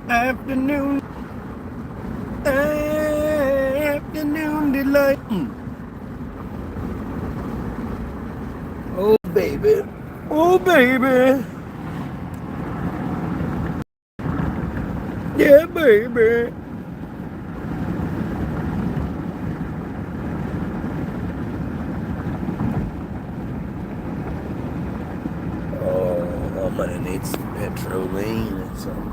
Afternoon, afternoon delight. Oh baby, oh baby, yeah baby. Oh, I'm gonna need some petroleum at some point.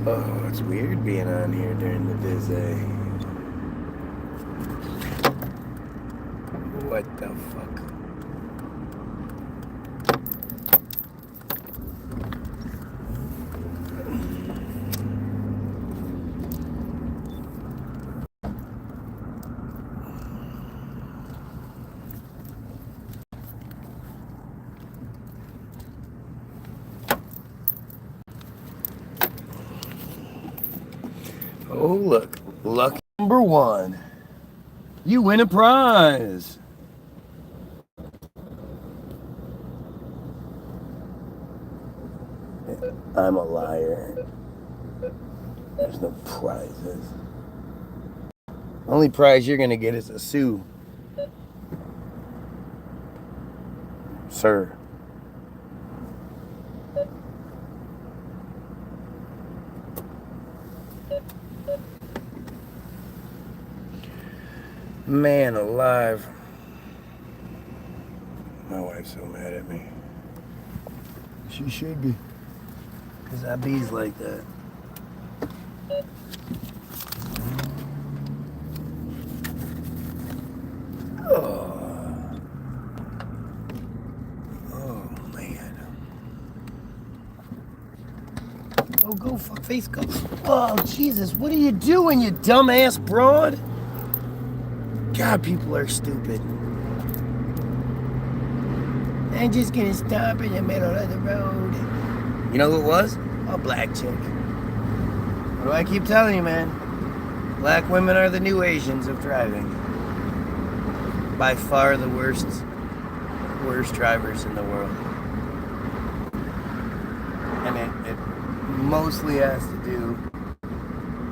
Oh, it's weird being on here during the busy. What the fuck? Oh, look. Lucky number one. You win a prize. I'm a liar. There's no prizes. Only prize you're gonna get is a sue. Sir. Man alive. My wife's so mad at me. She should be. Because I bees like that. Oh. Oh, man. Oh, go fuck face, go. Oh, Jesus, what are you doing, you dumbass broad? God, people are stupid. I'm just gonna stop in the middle of the road. You know who it was? A black chick. What do I keep telling you, man? Black women are the new Asians of driving. By far the worst drivers in the world. And it mostly has to do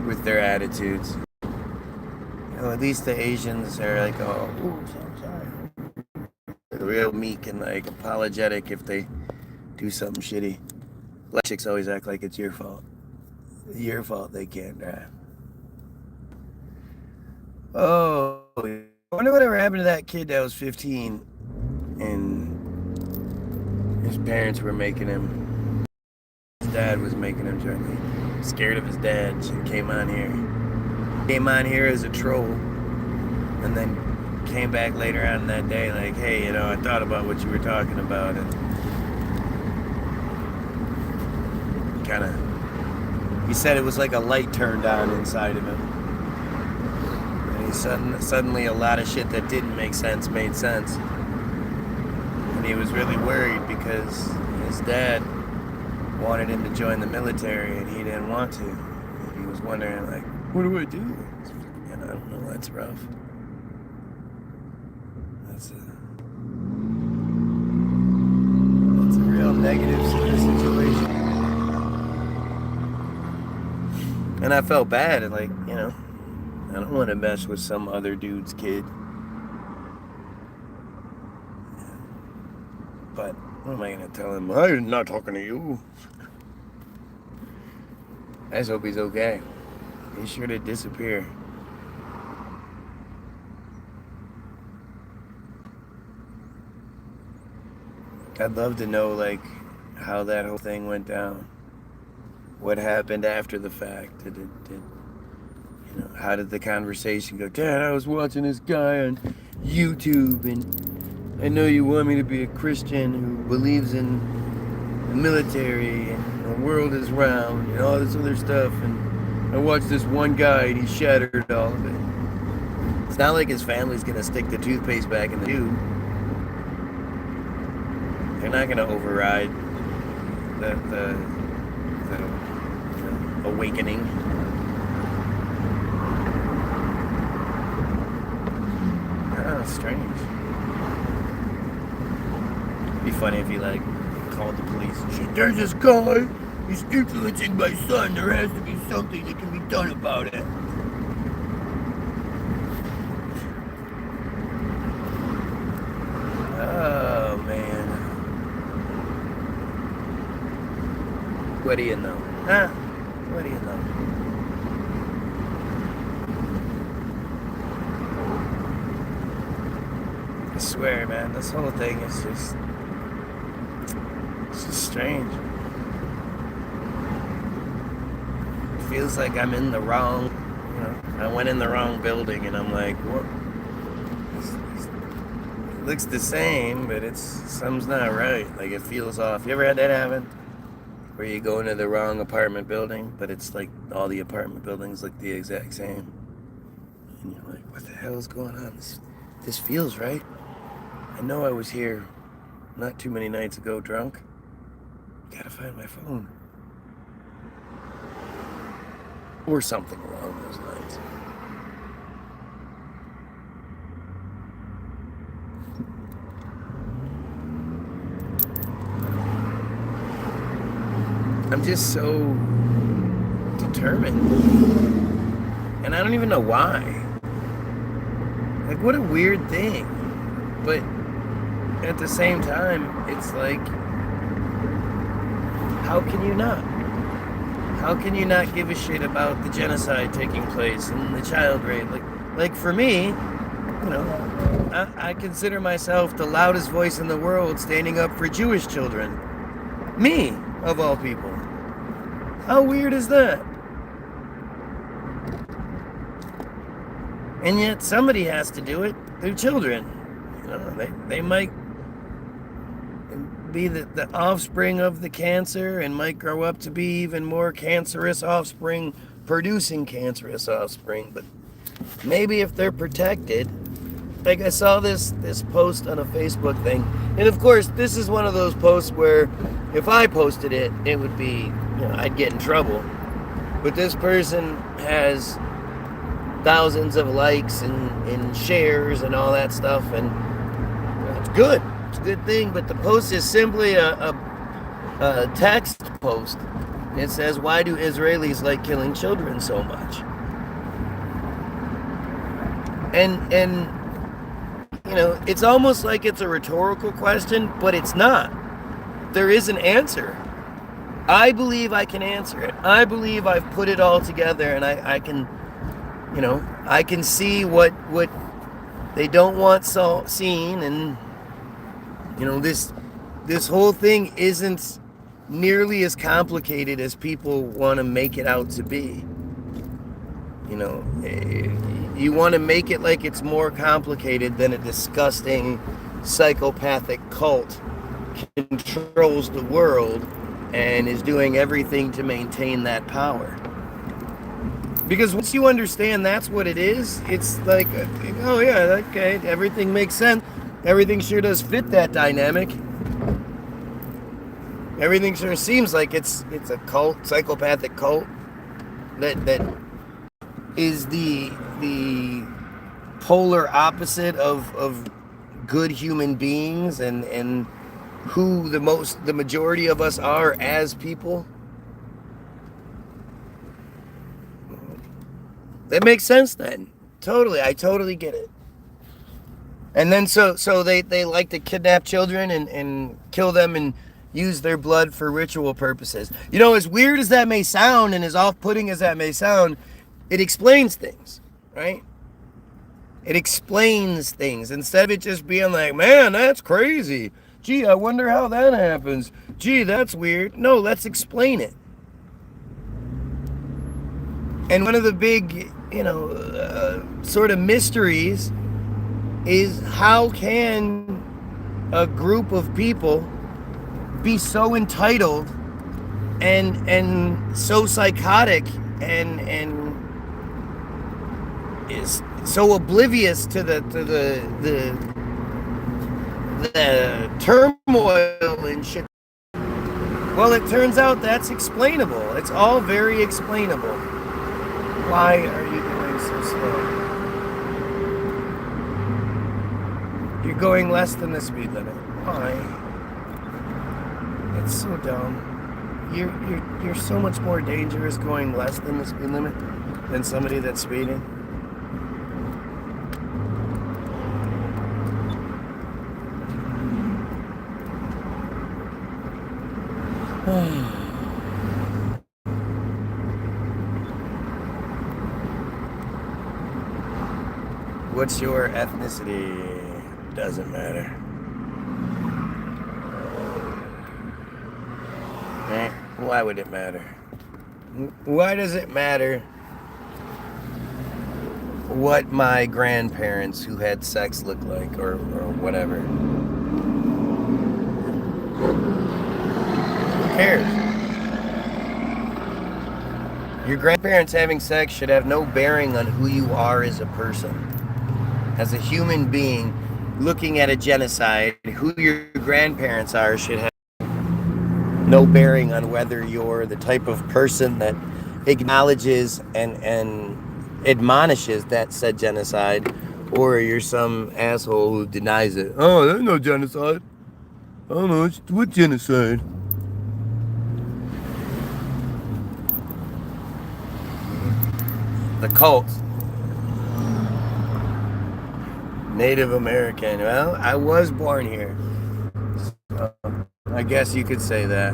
with their attitudes. You know, at least the Asians are like, oh, ooh, so sorry. They're real meek and like apologetic if they do something shitty. Black chicks always act like it's your fault. Your fault they can't drive. Oh, I wonder whatever happened to that kid that was 15 and his parents were making him, his dad was making him join. Scared of his dad, so he came on here. Came on here as a troll and then came back later on that day like, hey, you know, I thought about what you were talking about and kind of, he said it was like a light turned on inside of him. And he suddenly a lot of shit that didn't make sense made sense. And he was really worried because his dad wanted him to join the military and he didn't want to. And he was wondering like, what do I do? And I don't know, that's rough. That's a real negative sort of situation. And I felt bad, and like, you know, I don't want to mess with some other dude's kid. But what am I going to tell him? I'm not talking to you. I just hope he's okay. He's sure to disappear. I'd love to know, like, how that whole thing went down. What happened after the fact? You know, how did the conversation go? Dad, I was watching this guy on YouTube, and I know you want me to be a Christian who believes in the military and the world is round and all this other stuff, and I watched this one guy and he shattered all of it. It's not like his family's gonna stick the toothpaste back in the tube. They're not gonna override the awakening. funny if he like called the police and shit. There's this guy, he's influencing my son. There has to be something that can be done about it. Oh man. What do you know? Huh? What do you know? I swear, man, this whole thing is just, it's just strange. It feels like I'm in the wrong, I went in the wrong building and I'm like, what? It looks the same, but something's not right. Like it feels off. You ever had that happen? Where you go into the wrong apartment building, but it's like all the apartment buildings look the exact same. And you're like, what the hell is going on? This feels right. I know I was here not too many nights ago drunk. Gotta find my phone. Or something along those lines. I'm just so determined. And I don't even know why. Like, what a weird thing. But at the same time, it's like, how can you not? How can you not give a shit about the genocide taking place and the child rape? Like for me, I consider myself the loudest voice in the world standing up for Jewish children. Me, of all people. How weird is that? And yet somebody has to do it. They're children. They might be the offspring of the cancer and might grow up to be even more cancerous offspring, producing cancerous offspring. But maybe if they're protected, like I saw this post on a Facebook thing, and of course this is one of those posts where if I posted it, it would be, I'd get in trouble. But this person has thousands of likes and shares and all that stuff, and it's good. It's a good thing. But the post is simply a text post. It says, "Why do Israelis like killing children so much?" And it's almost like it's a rhetorical question, but it's not. There is an answer. I believe I can answer it. I believe I've put it all together, and I can, I can see what they don't want seen, and this whole thing isn't nearly as complicated as people want to make it out to be. You want to make it like it's more complicated than a disgusting psychopathic cult controls the world and is doing everything to maintain that power. Because once you understand that's what it is, it's like, oh yeah, okay, everything makes sense. Everything sure does fit that dynamic. Everything sure seems like it's a cult, psychopathic cult that is the polar opposite of good human beings and who the majority of us are as people. That makes sense then. Totally. I totally get it. And then so they like to kidnap children and kill them and use their blood for ritual purposes. As weird as that may sound and as off-putting as that may sound, it explains things, right? It explains things instead of it just being like, man, that's crazy. Gee, I wonder how that happens. Gee, that's weird. No, let's explain it. And one of the big, sort of mysteries is how can a group of people be so entitled and so psychotic and is so oblivious to the turmoil and shit. Well, it turns out that's explainable. It's all very explainable. Why are you going so slow? You're going less than the speed limit. Why? It's so dumb. You're so much more dangerous going less than the speed limit than somebody that's speeding. What's your ethnicity? Doesn't matter. Why would it matter? Why does it matter what my grandparents who had sex look like or whatever? Who cares? Your grandparents having sex should have no bearing on who you are as a person. As a human being, looking at a genocide, who your grandparents are should have no bearing on whether you're the type of person that acknowledges and admonishes that said genocide, or you're some asshole who denies it. Oh, there's no genocide. I don't know, what genocide? The cult. Native American. Well, I was born here. So I guess you could say that.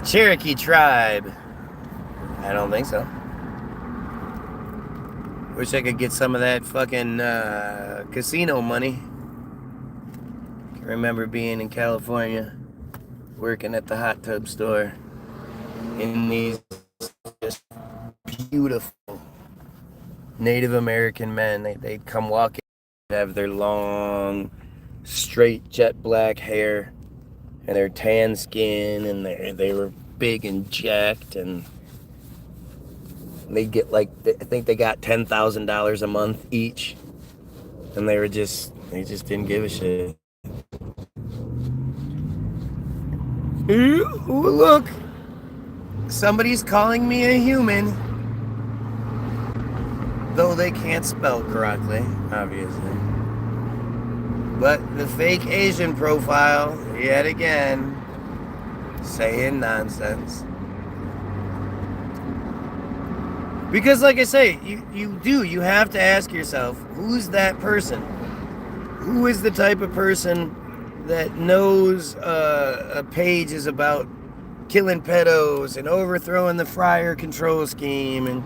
Cherokee tribe. I don't think so. Wish I could get some of that fucking casino money. I remember being in California, working at the hot tub store in these just beautiful Native American men. They'd come walking, have their long, straight, jet black hair and their tan skin, and they were big and jacked, and they get I think they got $10,000 a month each, and they just didn't give a shit. Ooh, look, somebody's calling me a human, though they can't spell correctly, obviously. But the fake Asian profile, yet again, saying nonsense. Because like I say, you have to ask yourself, who's that person? Who is the type of person that knows a page is about killing pedos and overthrowing the Fryer control scheme and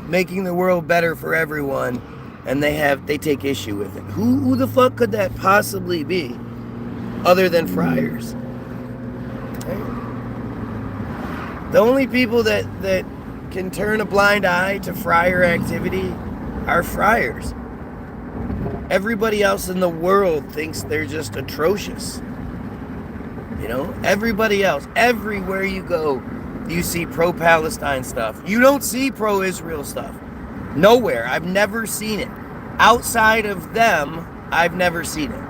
making the world better for everyone, and they take issue with it? Who the fuck could that possibly be other than friars? Right? The only people that can turn a blind eye to friar activity are friars. Everybody else in the world thinks they're just atrocious. You know, everybody else, everywhere you go, you see pro-Palestine stuff. You don't see pro-Israel stuff. Nowhere. I've never seen it. Outside of them, I've never seen it.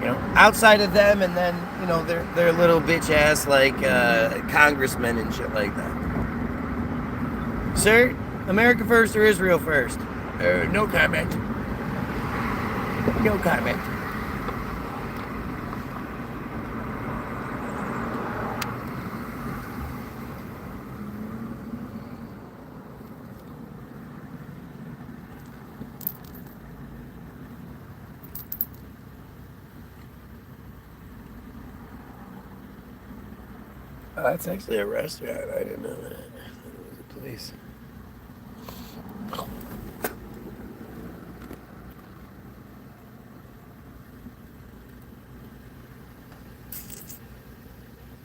You know, outside of them, and then, you know, they're little bitch ass like congressmen and shit like that. Sir, America first or Israel first? No comment. No comment. Oh, that's actually a restaurant. I didn't know that. It was a place.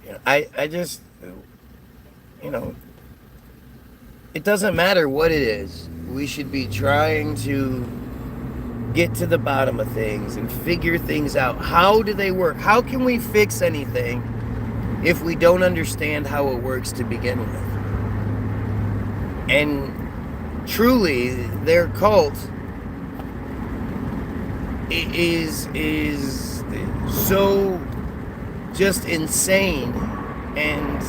Yeah, I just, you know, it doesn't matter what it is. We should be trying to get to the bottom of things and figure things out. How do they work? How can we fix anything if we don't understand how it works to begin with? And truly, their cult is so just insane and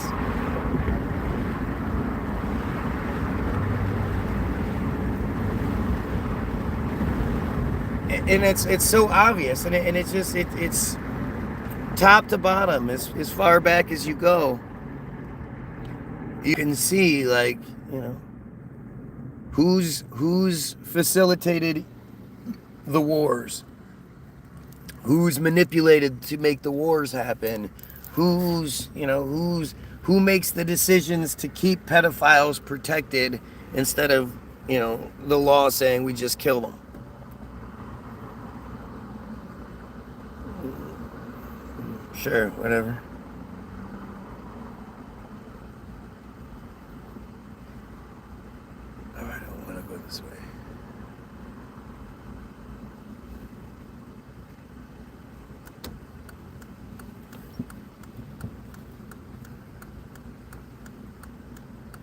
and it's so obvious, and it's just it's top to bottom, as far back as you go. You can see, like, you know, who's facilitated the wars, who's manipulated to make the wars happen, who makes the decisions to keep pedophiles protected instead of, the law saying we just kill them. Sure, whatever. Oh, I don't want to go this way.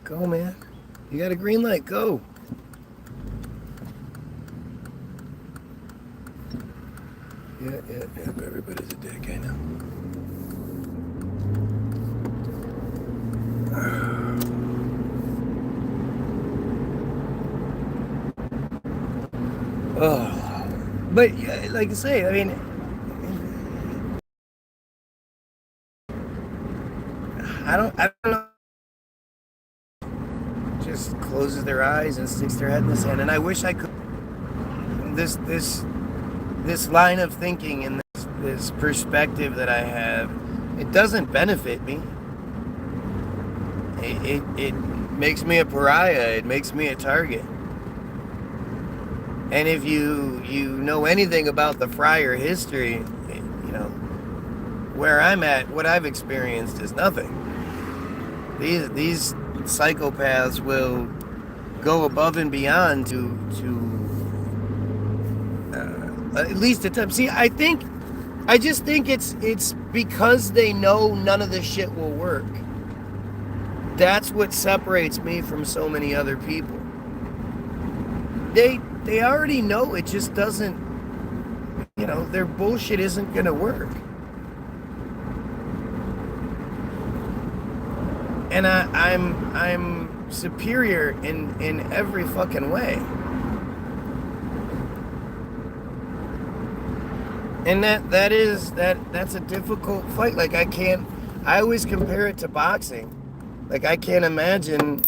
Go, man. You got a green light. Go. Yeah. Everybody's a dick, I know. Oh, but like I say, I mean, I don't know. Just closes their eyes and sticks their head in the sand, and I wish I could. This line of thinking and this perspective that I have, it doesn't benefit me. It makes me a pariah. It makes me a target. And if you know anything about the friar history, where I'm at, what I've experienced is nothing. These psychopaths will go above and beyond to at least attempt. See, I just think it's because they know none of this shit will work. That's what separates me from so many other people. They already know it just doesn't, their bullshit isn't gonna work. And I'm superior in every fucking way. And that's a difficult fight. Like, I always compare it to boxing. Like, I can't imagine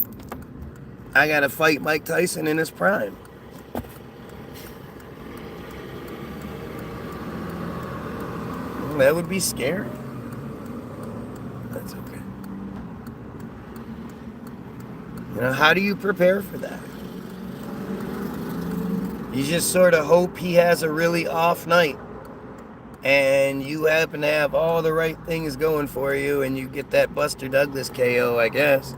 I gotta fight Mike Tyson in his prime. That would be scary. That's okay. How do you prepare for that? You just sort of hope he has a really off night, and you happen to have all the right things going for you, and you get that Buster Douglas KO, I guess.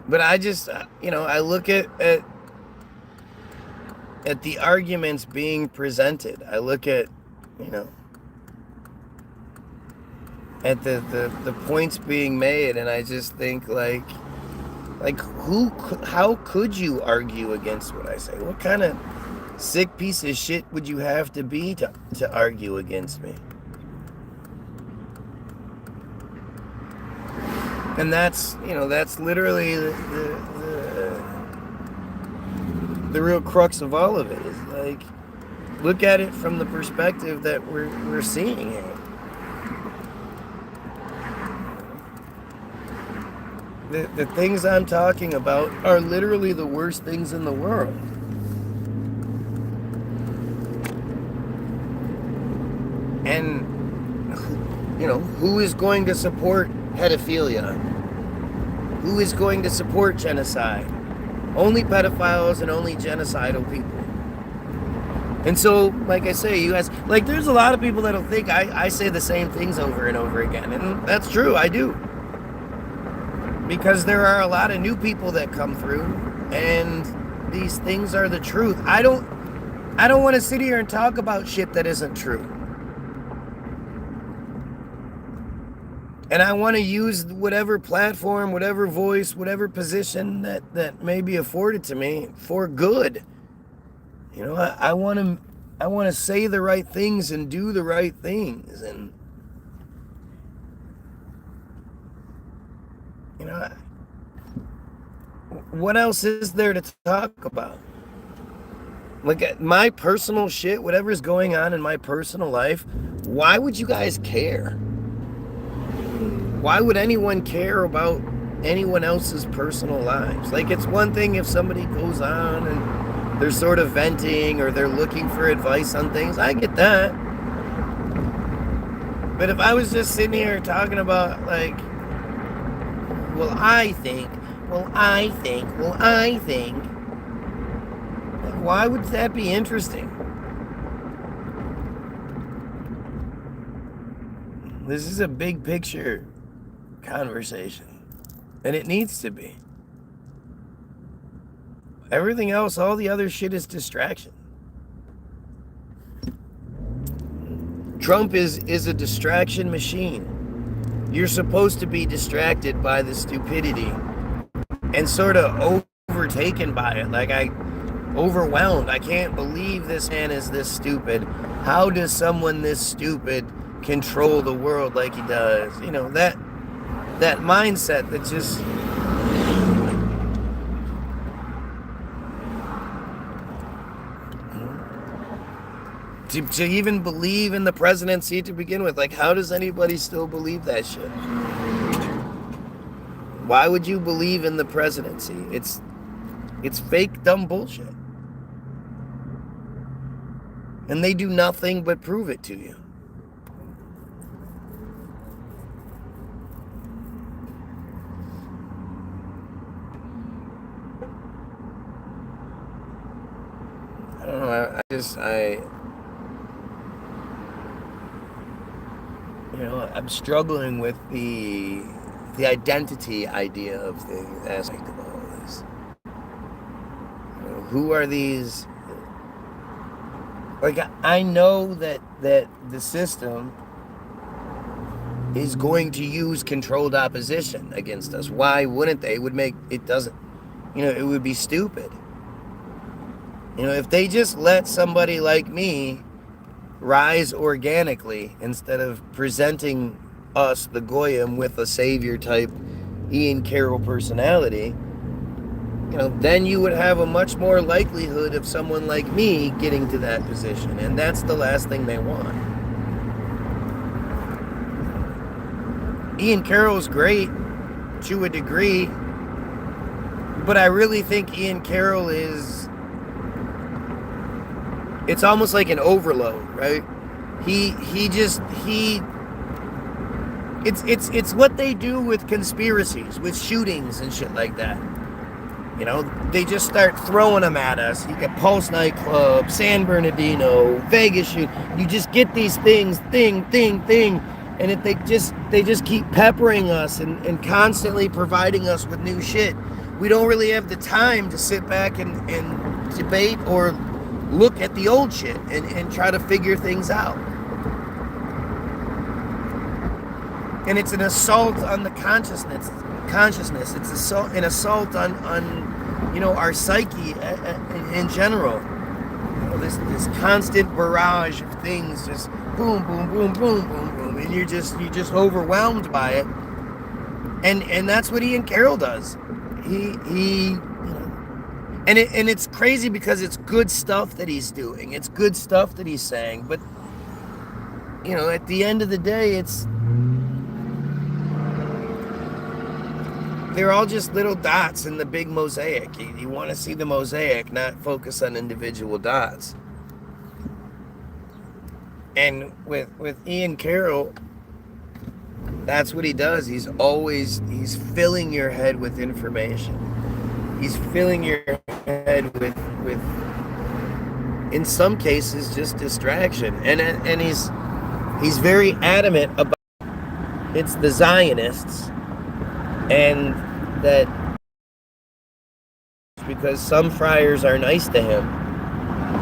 But I just, I look at the arguments being presented. I look at, at the points being made, and I just think, like how could you argue against what I say? What kind of sick piece of shit would you have to be to argue against me? And that's literally the real crux of all of it, is like, look at it from the perspective that we're seeing here. The things I'm talking about are literally the worst things in the world. And, who is going to support pedophilia? Who is going to support genocide? Only pedophiles and only genocidal people. And so, like I say, you guys, like, there's a lot of people that'll think I say the same things over and over again. And that's true, I do. Because there are a lot of new people that come through, and these things are the truth. I don't want to sit here and talk about shit that isn't true. And I want to use whatever platform, whatever voice, whatever position that may be afforded to me for good. I want to say the right things and do the right things. And, what else is there to talk about? Like my personal shit, whatever's going on in my personal life, why would you guys care? Why would anyone care about anyone else's personal lives? Like, it's one thing if somebody goes on and they're sort of venting or they're looking for advice on things. I get that. But if I was just sitting here talking about, like, well, I think, why would that be interesting? This is a big picture conversation, and it needs to be. Everything else, all the other shit is distraction. Trump is a distraction machine. You're supposed to be distracted by the stupidity and sort of overtaken by it. Like, overwhelmed. I can't believe this man is this stupid. How does someone this stupid control the world like he does? You know, that mindset that just... To even believe in the presidency to begin with. Like, how does anybody still believe that shit? Why would you believe in the presidency? It's fake, dumb bullshit. And they do nothing but prove it to you. I don't know, I'm struggling with the identity idea of the aspect of all of this. You know, who are these? Like, I know that the system is going to use controlled opposition against us. Why wouldn't they? It would make it doesn't. It would be stupid. If they just let somebody like me rise organically instead of presenting us, the Goyim, with a savior type Ian Carroll personality, then you would have a much more likelihood of someone like me getting to that position. And that's the last thing they want. Ian Carroll's great to a degree, but I really think Ian Carroll is... It's almost like an overload, right? It's what they do with conspiracies, with shootings and shit like that. They just start throwing them at us. You get Pulse nightclub, San Bernardino, Vegas shoot. You just get these things, thing, and if they just keep peppering us and constantly providing us with new shit. We don't really have the time to sit back and debate or look at the old shit and try to figure things out. And it's an assault on the consciousness. It's an assault on our psyche in general. This constant barrage of things, just boom, boom, boom, boom, boom, boom, and you're just overwhelmed by it. And that's what Ian Carroll does. And it's crazy because it's good stuff that he's doing. It's good stuff that he's saying. But, at the end of the day, they're all just little dots in the big mosaic. You want to see the mosaic, not focus on individual dots. And with Ian Carroll, that's what he does. He's filling your head with information. He's filling your head with in some cases, just distraction. And he's very adamant about it's the Zionists, and that because some friars are nice to him,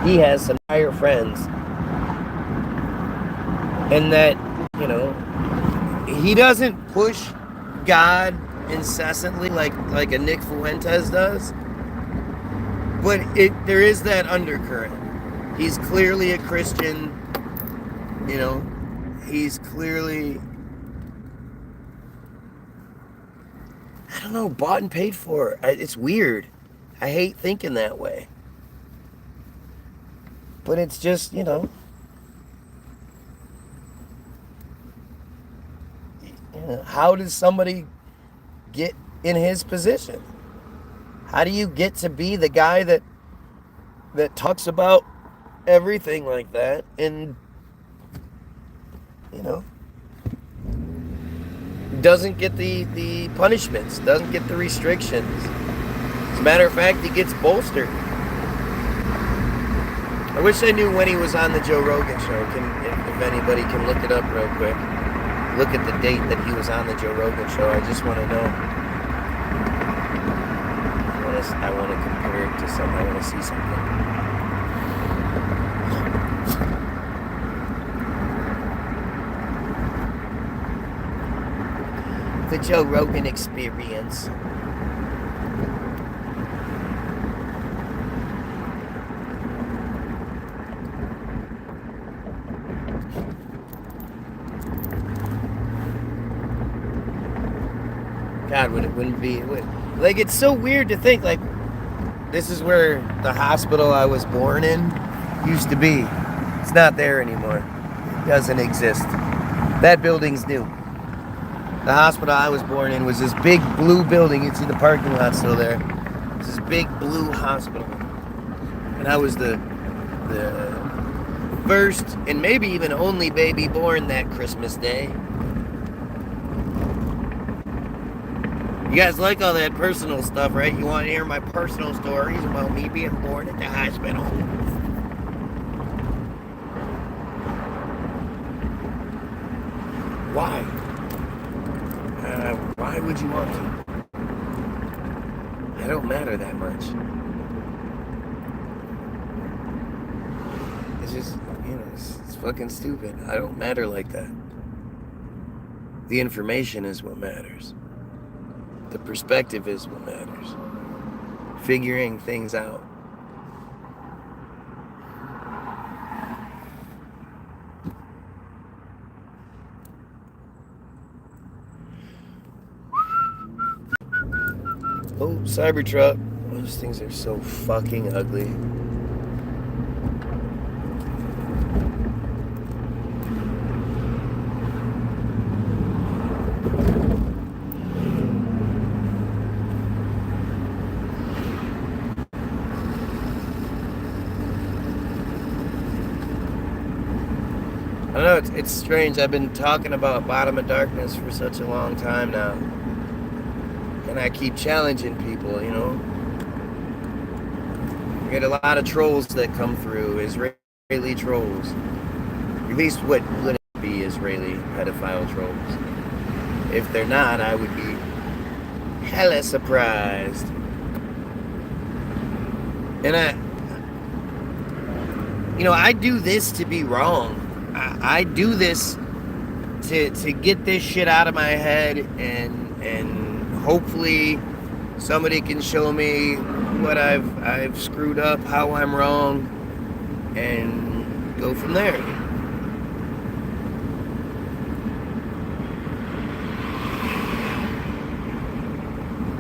he has some friar friends, and that, he doesn't push God incessantly like a Nick Fuentes does, but there is that undercurrent. He's clearly a Christian, he's clearly, I don't know, bought and paid for. It's weird. I hate thinking that way. But it's just, how does somebody get in his position? How do you get to be the guy that talks about everything like that and, doesn't get the punishments, doesn't get the restrictions? As a matter of fact, he gets bolstered. I wish I knew when he was on the Joe Rogan show. If anybody can look it up real quick. Look at the date that he was on the Joe Rogan show. I just want to know. I want to compare it to something. I want to see something. The Joe Rogan Experience. God, wouldn't be like, it's so weird to think like this is where the hospital I was born in used to be. It's not there anymore. It doesn't exist. That building's new. The hospital I was born in was this big blue building. You can see the parking lot still there. It's this big blue hospital. And I was the first and maybe even only baby born that Christmas day. You guys like all that personal stuff, right? You want to hear my personal stories about me being born at the hospital? Why? Why would you want to? I don't matter that much. It's just, it's fucking stupid. I don't matter like that. The information is what matters. The perspective is what matters. Figuring things out. Oh, Cybertruck. Those things are so fucking ugly. I know it's strange. I've been talking about Bottom of Darkness for such a long time now. And I keep challenging people, We get a lot of trolls that come through, Israeli trolls. At least what would be Israeli pedophile trolls. If they're not, I would be hella surprised. And I do this to be wrong. I do this to get this shit out of my head and hopefully somebody can show me what I've screwed up, how I'm wrong, and go from there.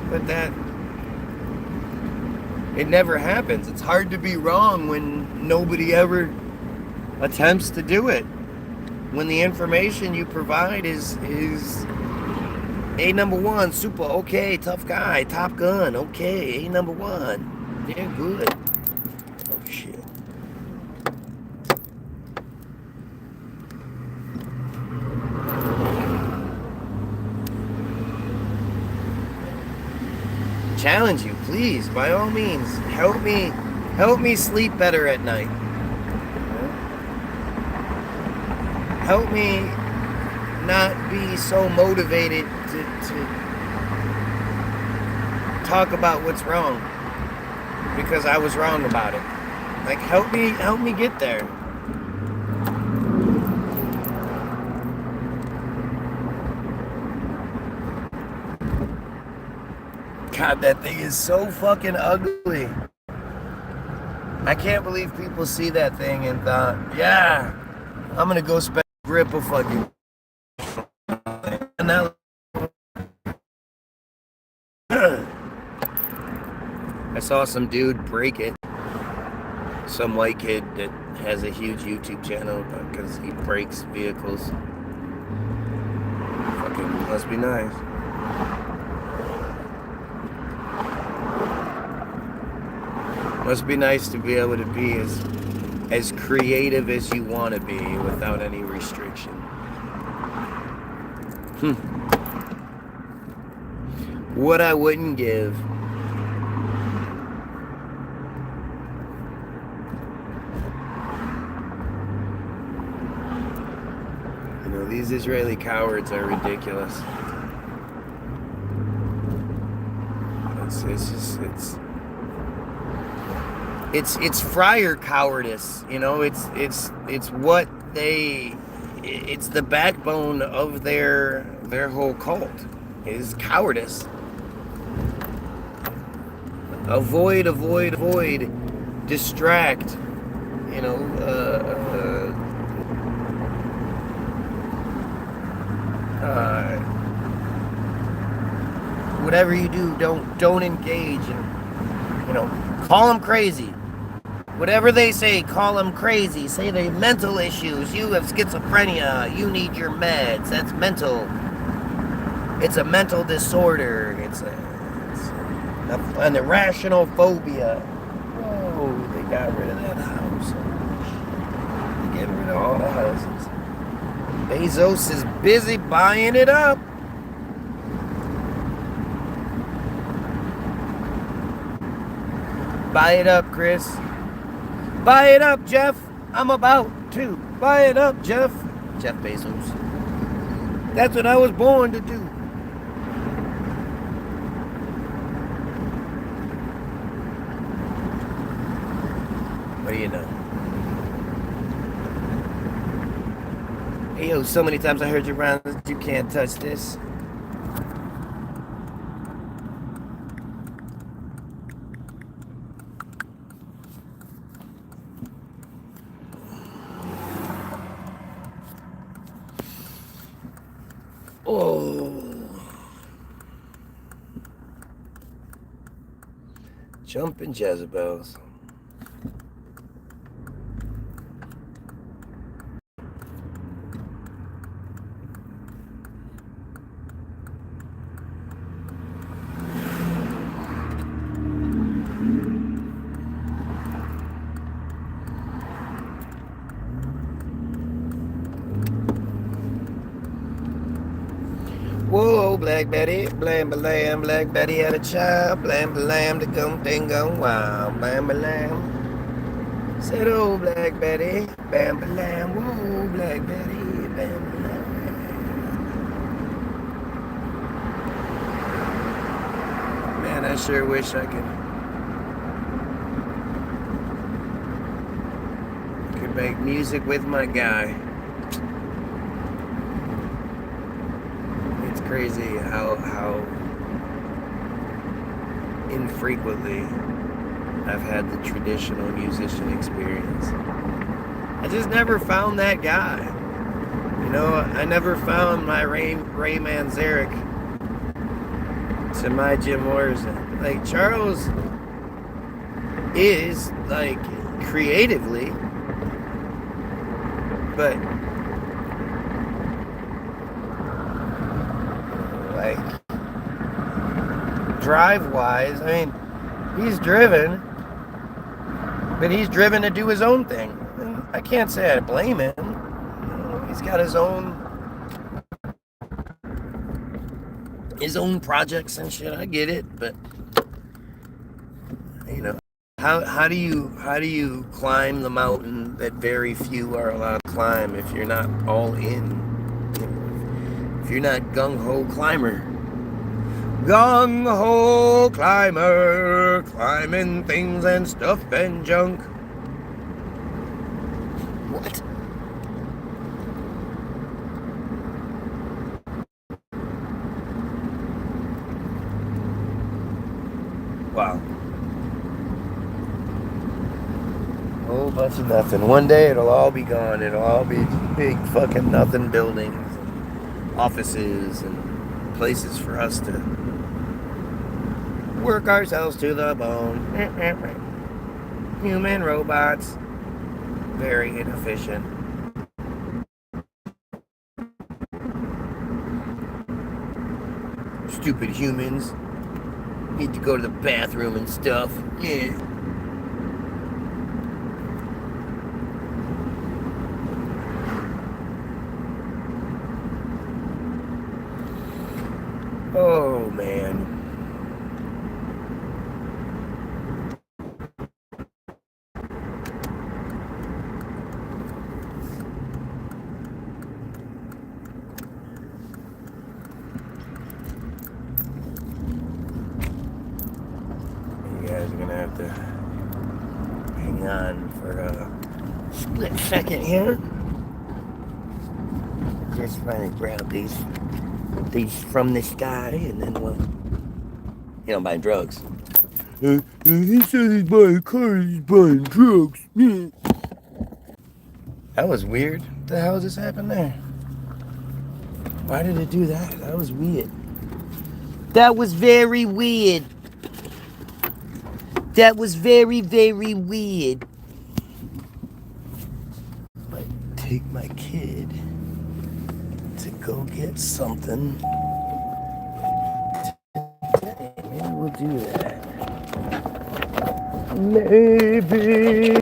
But it never happens. It's hard to be wrong when nobody ever attempts to do it. When the information you provide is A number one, super, okay, tough guy, Top Gun, okay, A number one, yeah, good. Oh shit. Challenge you, please, by all means. Help me sleep better at night. Help me not be so motivated to talk about what's wrong because I was wrong about it. Like, help me get there. God, that thing is so fucking ugly. I can't believe people see that thing and thought, yeah, I'm gonna go spend a grip of fucking. And now I saw some dude break it. some white kid that has a huge YouTube channel because he breaks vehicles. Fucking must be nice. Must be nice to be able to be as creative as you want to be without any restriction. What I wouldn't give. You know, these Israeli cowards are ridiculous. It's friar cowardice, you know. It's what it's the backbone of their whole cult is cowardice. Avoid, distract, you know, whatever you do, don't engage, and, you know, call them crazy. Whatever they say, call them crazy. Say they have mental issues. You have schizophrenia. You need your meds. That's mental. It's a mental disorder. It's an irrational phobia. Whoa, they got rid of that house. They're getting rid of all the houses. Bezos is busy buying it up. Buy it up, Chris. Buy it up, Jeff. I'm about to. Buy it up, Jeff. Jeff Bezos. That's what I was born to do. What do you know? Hey, yo, so many times I heard you around, you can't touch this. Oh. Jumping Jezebels. Whoa, Black Betty, blam blam, Black Betty had a child, blam blam, the gum thing gone wild, blam blam. Said, oh, Black Betty, bam blam, whoa, Black Betty, bam blam. Man, I sure wish I could make music with my guy. Crazy how infrequently I've had the traditional musician experience. I just never found that guy. You know, I never found my Ray Manzarek to my Jim Morrison. Like, Charles is, like, creatively, but like drive-wise, I mean, he's driven, but he's driven to do his own thing. And I can't say I blame him. You know, he's got his own projects and shit. I get it, but you know, how do you climb the mountain that very few are allowed to climb if you're not all in? If you're not gung-ho climber. Gung-ho climber, climbing things and stuff and junk. What? Wow. A whole bunch of nothing. One day it'll all be gone. It'll all be big fucking nothing buildings. Offices and places for us to work ourselves to the bone. Human robots, very inefficient. Stupid humans need to go to the bathroom and stuff. Yeah. Oh man. You guys are gonna have to hang on for a split second here. Just trying to grab these from this guy, and then we'll, buy drugs. He said he's buying cars, he's buying drugs. That was weird. What the hell just happened there? Why did it do that? That was weird. That was very weird. That was very, very weird. Might take my kid to go get something today. Maybe we'll do that. Maybe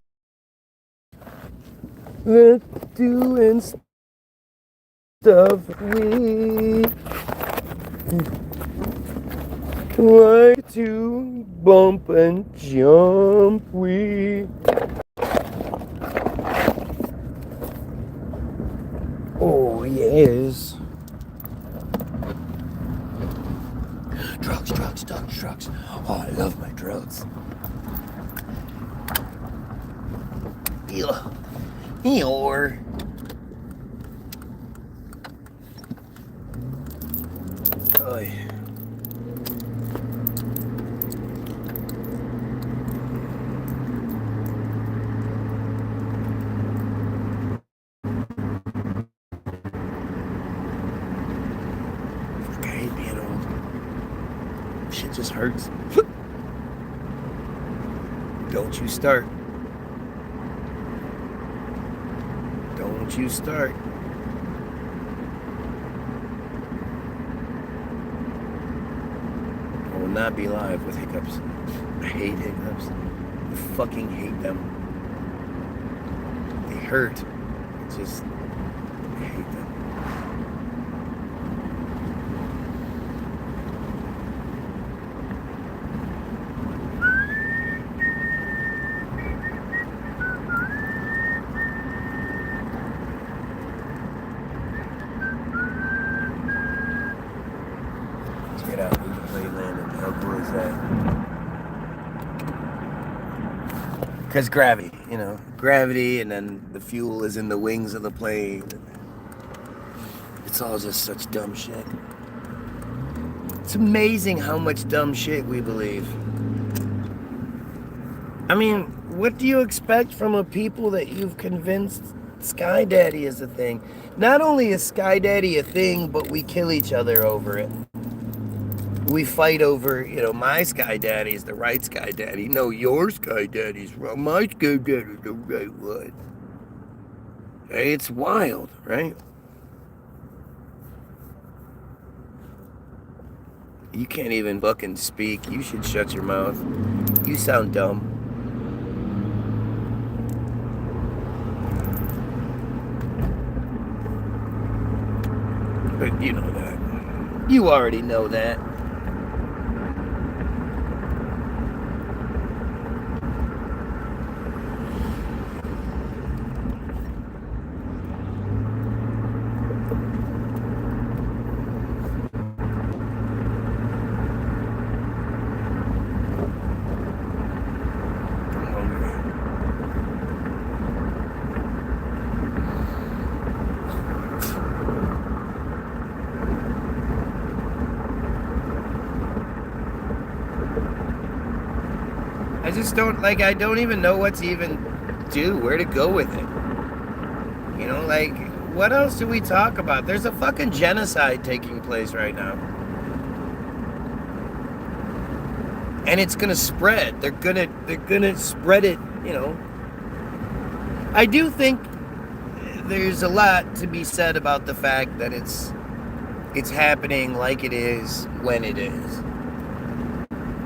let's doing stuff we like to bump and jump. Oh yes. Drugs. Oh, I love my drugs. Eeyore. Oy. I hate being old. Shit just hurts. Don't you start. Don't you start. I will not be live with hiccups. I hate hiccups. I fucking hate them. They hurt. I hate them. Get out, we can play landing. How cool is that? Because gravity, gravity, and then the fuel is in the wings of the plane. It's all just such dumb shit. It's amazing how much dumb shit we believe. I mean, what do you expect from a people that you've convinced Sky Daddy is a thing? Not only is Sky Daddy a thing, but we kill each other over it. We fight over, my Sky Daddy is the right Sky Daddy. No, your Sky Daddy's wrong. My Sky Daddy's the right one. Hey, it's wild, right? You can't even fucking speak. You should shut your mouth. You sound dumb. But you know that. You already know that. I just don't, I don't even know what to even do, where to go with it. What else do we talk about? There's a fucking genocide taking place right now. And it's gonna spread. They're gonna spread it you know, I do think there's a lot to be said about the fact that it's happening like it is when it is.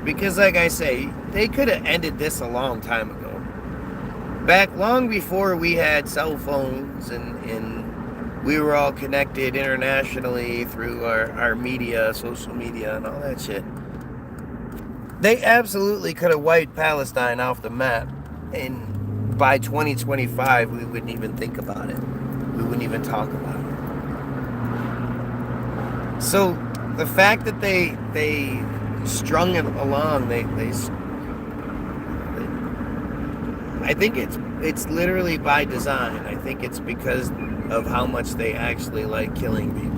Because like I say, they could have ended this a long time ago. Back long before we had cell phones and we were all connected internationally through our media, social media, and all that shit. They absolutely could have wiped Palestine off the map. And by 2025, we wouldn't even think about it. We wouldn't even talk about it. So the fact that they strung it along, I think it's literally by design. I think it's because of how much they actually like killing people.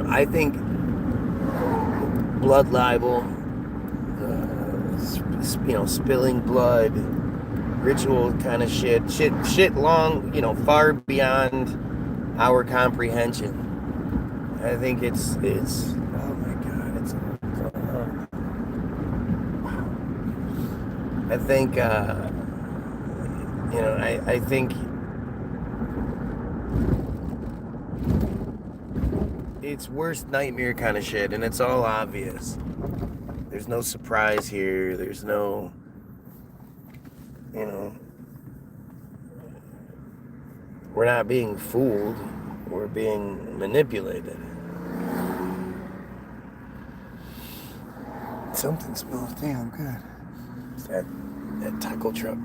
I think blood libel, spilling blood, ritual kind of shit long, far beyond our comprehension. I think it's oh my God, I think I think it's worst nightmare kind of shit, and it's all obvious. There's no surprise here. There's no, we're not being fooled. We're being manipulated. Something smells damn good. It's that taco truck.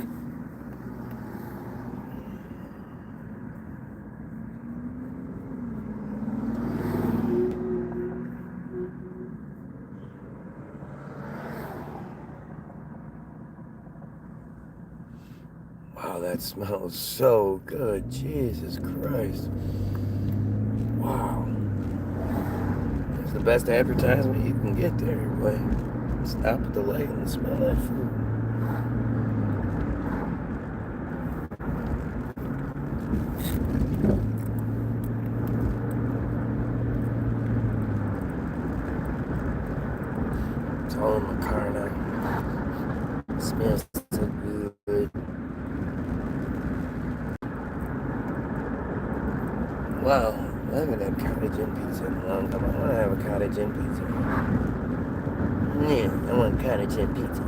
Wow, that smells so good. Jesus Christ. Wow. It's the best advertisement you can get there. Boy. Stop at the light and smell that food. It's all in my car now. It smells so good. Wow, I haven't had cottage and pizza in a long time. I want to have a cottage and pizza. Yeah, I want cottage and pizza.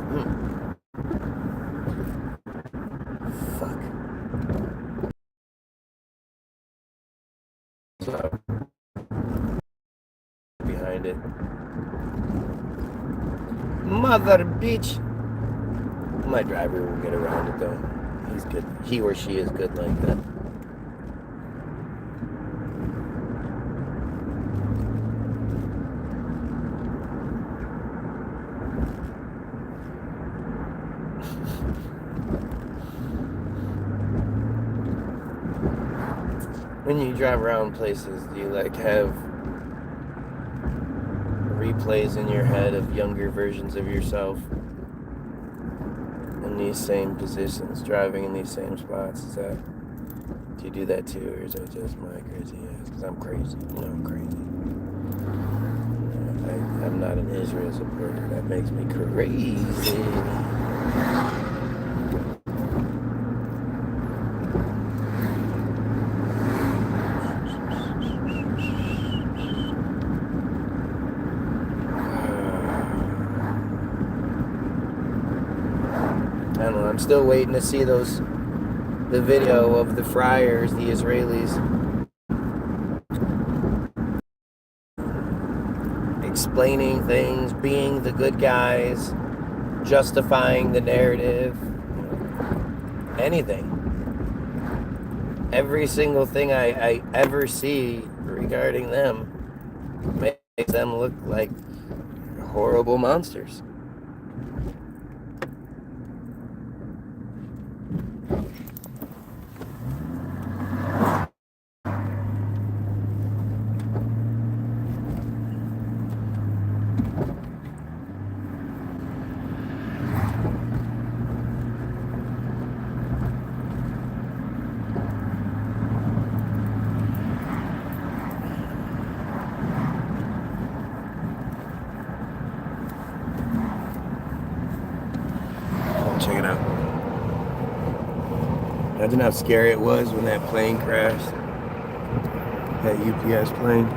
Fuck. So, behind it. Mother bitch. My driver will get around it though. He's good. He or she is good like that. When you drive around places, do you have replays in your head of younger versions of yourself in these same positions, driving in these same spots? Do you do that too, or is that just my crazy ass? Because I'm crazy. I'm crazy. I'm not an Israel supporter. That makes me crazy. I'm still waiting to see the video of the friars, the Israelis, explaining things, being the good guys, justifying the narrative, anything. Every single thing I ever see regarding them makes them look like horrible monsters. Imagine how scary it was when that plane crashed. That UPS plane.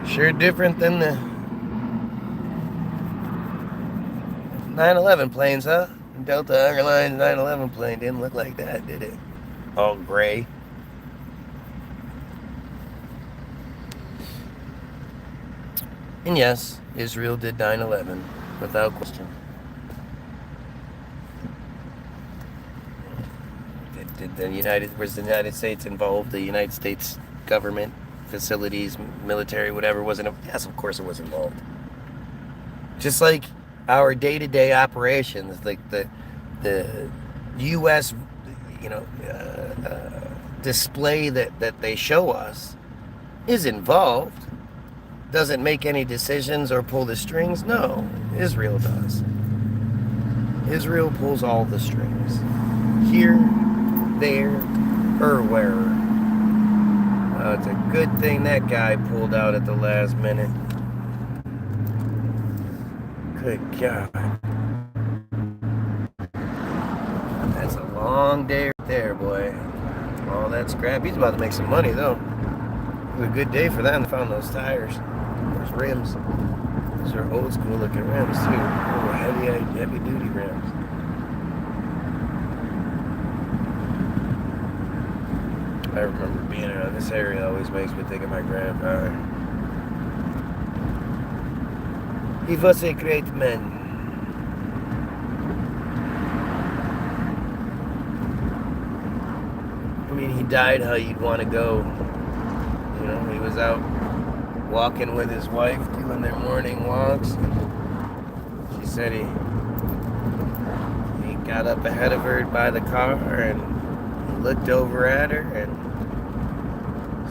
Sure different than the 9/11 planes, huh? Delta Airlines 9/11 plane didn't look like that, did it? All gray. And yes, Israel did 9/11, without question. Was the United States involved? The United States government, facilities, military, whatever, wasn't? Yes, of course it was involved. Just like our day-to-day operations, like the U.S. Display that they show us is involved. Doesn't make any decisions or pull the strings. No, Israel does. Israel pulls all the strings. Here, there, or wherever. It's a good thing that guy pulled out at the last minute. Good God. That's a long day right there, boy. All that scrap. He's about to make some money, though. It was a good day for them. They found those tires. Those rims. Those are old school looking rims, too. Oh, heavy duty rims. I remember being around this area. Always makes me think of my grandfather. He was a great man. I mean, he died how you'd want to go. You know, he was out walking with his wife, doing their morning walks. She said he got up ahead of her by the car and he looked over at her and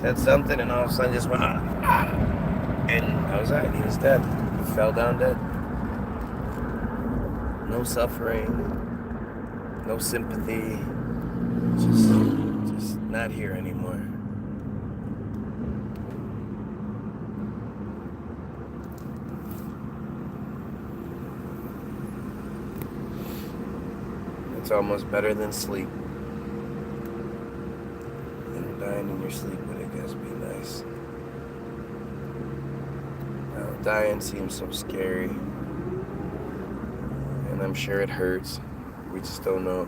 said something, and all of a sudden just went, and that was it. He was dead. He fell down dead. No suffering, no sympathy, just not here anymore. It's almost better than sleep. Dying in your sleep would, I guess, be nice. Now, dying seems so scary. And I'm sure it hurts. We just don't know.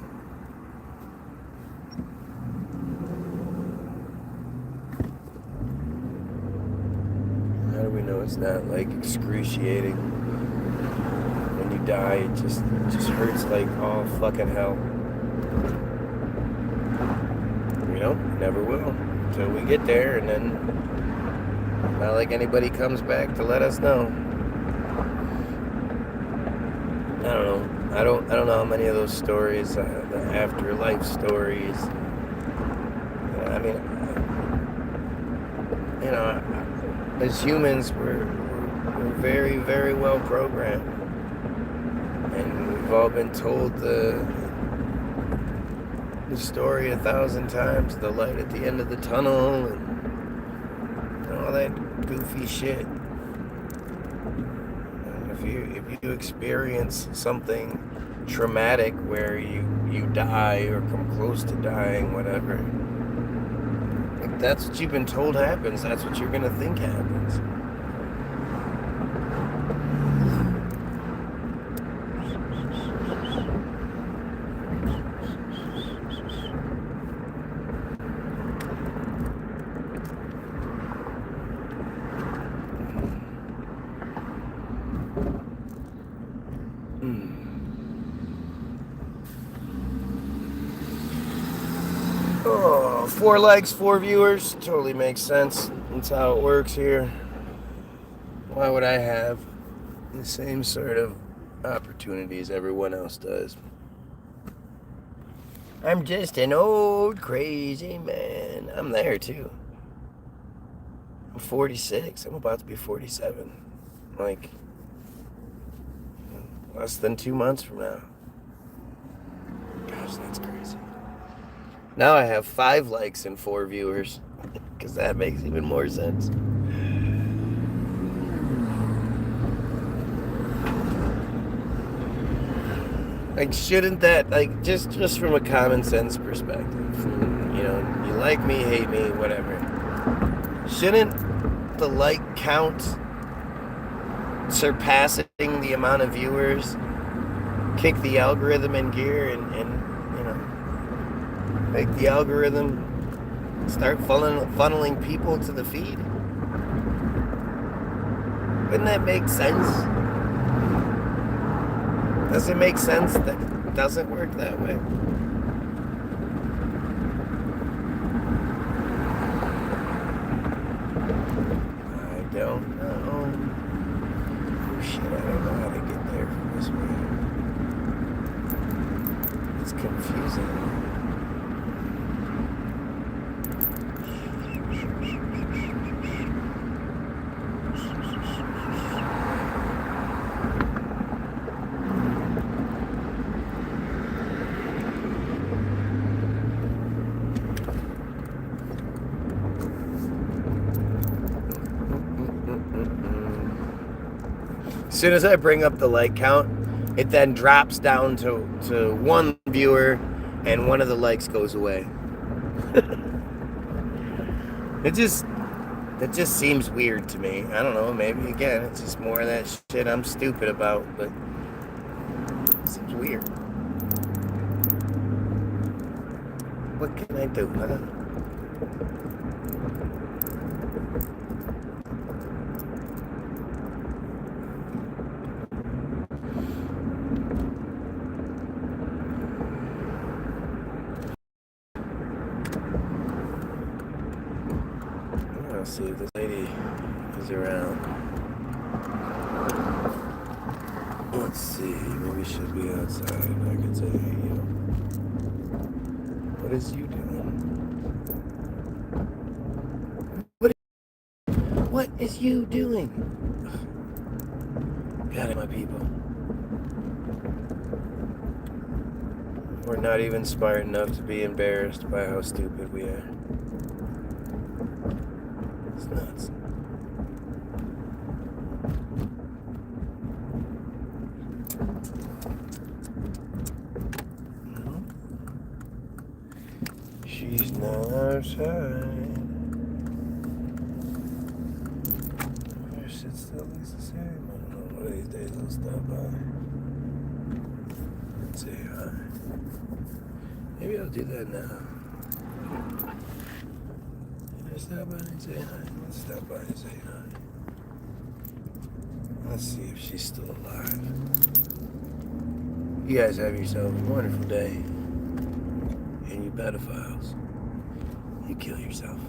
How do we know it's not like excruciating? When you die, it just hurts like all fucking hell. Never will until we get there, and then not like anybody comes back to let us know. I don't know. I don't know how many of those stories, the afterlife stories. I mean, as humans, we're very, very well programmed, and we've all been told the story 1,000 times, the light at the end of the tunnel, and all that goofy shit. And if you experience something traumatic where you die or come close to dying, whatever, if that's what you've been told happens, that's what you're gonna think happens. Oh, 4 likes, 4 viewers. Totally makes sense. That's how it works here. Why would I have the same sort of opportunities everyone else does? I'm just an old crazy man. I'm there too. I'm 46. I'm about to be 47. Like, less than 2 months from now. Gosh, that's crazy. Now I have 5 likes and 4 viewers, because that makes even more sense. Like, shouldn't that, like, just from a common sense perspective, you know, you like me, hate me, whatever. Shouldn't the like count surpassing the amount of viewers kick the algorithm in gear and you know, make the algorithm start funneling people to the feed? Wouldn't that make sense? Does it make sense that it doesn't work that way? I don't know. Oh shit, I don't know how to get there from this way. It's confusing. As soon as I bring up the like count, it then drops down to one viewer and one of the likes goes away. It just seems weird to me. I don't know, maybe again it's just more of that shit I'm stupid about, but it seems weird. What can I do, huh? I'll see if this lady is around. Let's see, maybe she'll be outside. I can say, hey, yo. What is you doing? What is you doing? Got it, my people. We're not even smart enough to be embarrassed by how stupid we are. It's nuts. No. She's not outside. Her shit still looks the same. I don't know. One of these days I'll stop by and say hi. Maybe I'll do that now. Stop by and say hi. Let's stop by and say hi. Let's see if she's still alive. You guys have yourself a wonderful day. And you pedophiles, you kill yourself.